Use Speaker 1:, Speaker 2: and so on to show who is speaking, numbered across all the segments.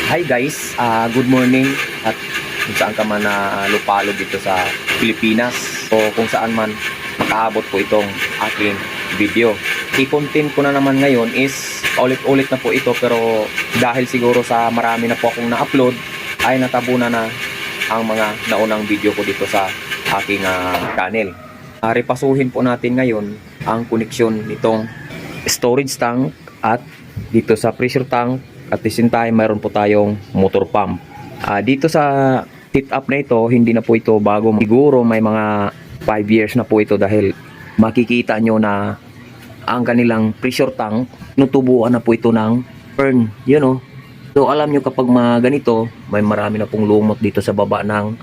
Speaker 1: Hi guys, good morning at kung saan ka man na lupalo dito sa Pilipinas o kung saan man nakaabot po itong aking video. I-content ko na naman ngayon is ulit-ulit na po ito, pero dahil siguro sa marami na po akong na-upload ay natabunan na ang mga naunang video ko dito sa aking channel. Repasuhin po natin ngayon ang koneksyon nitong storage tank at dito sa pressure tank. At the same time, mayroon po tayong motor pump. Dito sa heat up na ito, hindi na po ito bago. Siguro may mga 5 years na po ito dahil makikita nyo na ang kanilang pressure tank, nutubuan na po ito ng fern. Yun o. So alam nyo kapag mga ganito, may marami na pong lumot dito sa baba ng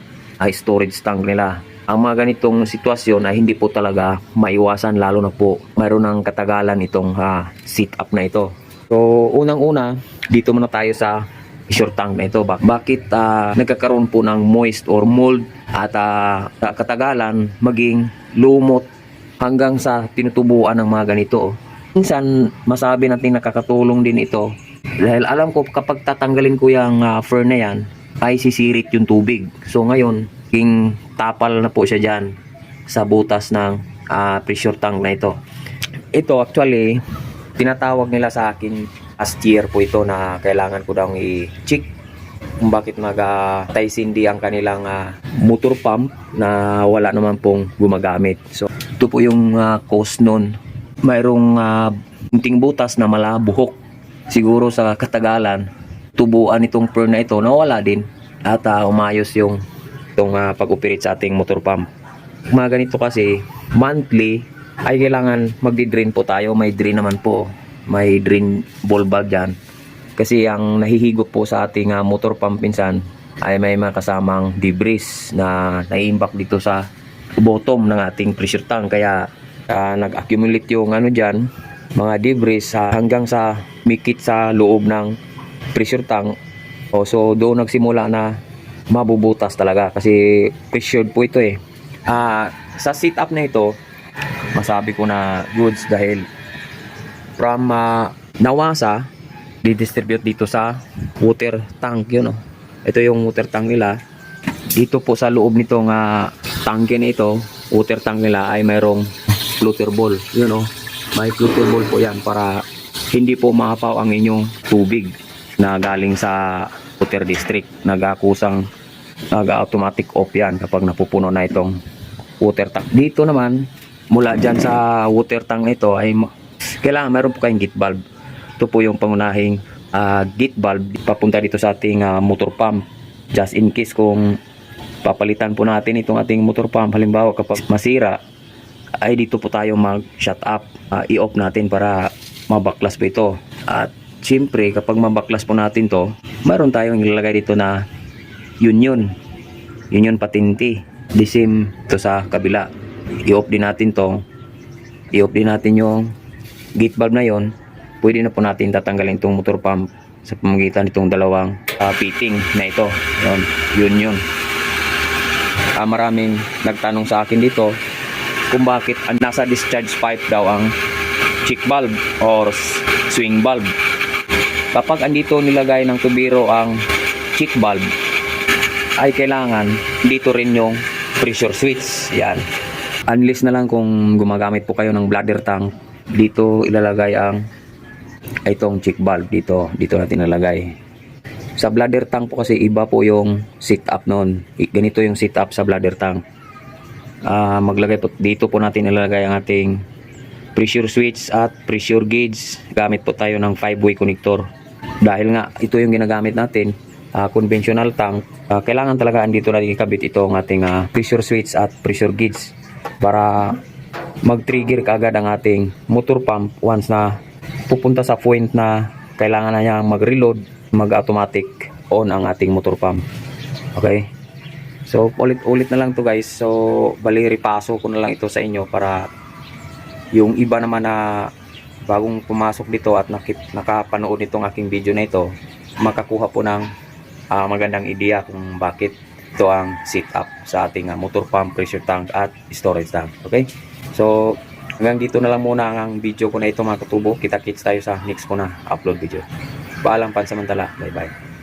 Speaker 1: storage tank nila. Ang mga ganitong sitwasyon ay hindi po talaga maiwasan, lalo na po mayroon ng katagalan itong seat up na ito. So unang-una, dito muna tayo sa pressure tank na ito. Bakit nagkakaroon po ng moist or mold at katagalan maging lumot hanggang sa tinutubuan ng mga ganito. Minsan masabi natin nakakatulong din ito dahil alam ko kapag tatanggalin ko yung fern na yan ay sisirit yung tubig. So ngayon king tapal na po siya dyan sa butas ng pressure tank na ito. Ito actually tinatawag nila sa akin last year po ito na kailangan ko daw i-check kung bakit nag-taisindi ang kanilang motor pump na wala naman pong gumagamit. So ito po yung cause nun. Mayroong kunting butas na malabuhok. Siguro sa katagalan, tubuan itong fern na ito nawala din at umayos yung itong pag-operate sa ating motor pump. Mga ganito kasi monthly ay kailangan magdi-drain po tayo. May drain naman po. May drain ball valve dyan. Kasi ang nahihigop po sa ating motor pump minsan ay may mga kasamang debris na naiimbak dito sa bottom ng ating pressure tank. Kaya nag-accumulate yung dyan, mga debris hanggang sa mikit sa loob ng pressure tank. So doon nagsimula na mabubutas talaga kasi pressured po ito eh. Sa setup na ito, masabi ko na goods dahil from Nawasa didistribute dito sa water tank yun. Ito yung water tank nila. Dito po sa loob nitong tangke na ito, water tank nila ay mayroong floater ball yun. May floater ball po yan para hindi po maapaw ang inyong tubig na galing sa water district. Nag-akusang nag-automatic off yan kapag napupuno na itong water tank. Dito naman mula dyan sa water tank ito ay kailangan meron po kayong gate valve. Ito po yung pangunahing gate valve papunta dito sa ating motor pump. Just in case kung papalitan po natin itong ating motor pump, halimbawa kapag masira, ay dito po tayo mag-shut up. I-off natin para mabaklas po ito. At siyempre kapag mabaklas po natin to, meron tayong ilalagay dito na union patinti. The same to sa kabila. I-off din natin to. I-off din natin yung gate valve na yon. Pwede na po natin tatanggalin itong motor pump sa pamamagitan nitong dalawang fitting na ito. Yun. Maraming nagtanong sa akin dito kung bakit nasa discharge pipe daw ang check valve or swing valve. Kapag andito nilagay ng tubiro ang check valve, ay kailangan dito rin yung pressure switch. Yan. Unless na lang kung gumagamit po kayo ng bladder tank, dito ilalagay ang itong check valve. Dito natin ilalagay. Sa bladder tank po kasi iba po yung setup noon. Ganito yung setup sa bladder tank. Maglagay po dito po natin ilalagay ang ating pressure switch at pressure gauge. Gamit po tayo ng 5-way connector. Dahil nga ito yung ginagamit natin, conventional tank, kailangan talaga andito natin ikabit itong ating pressure switch at pressure gauge para mag-trigger kaagad ang ating motor pump once na pupunta sa point na kailangan na niya mag-reload, mag-automatic on ang ating motor pump. Okay? So ulit-ulit na lang to guys. So bali repaso ko na lang ito sa inyo para yung iba naman na bagong pumasok dito at nakapanood nitong aking video na ito, makakuha po ng magandang ideya kung bakit ito ang setup sa ating motor pump, pressure tank at storage tank. Okay? So hanggang dito na lang muna ang video ko na ito mga katubo. Kita-kits tayo sa next ko na upload video. Paalam pansamantala. Bye bye.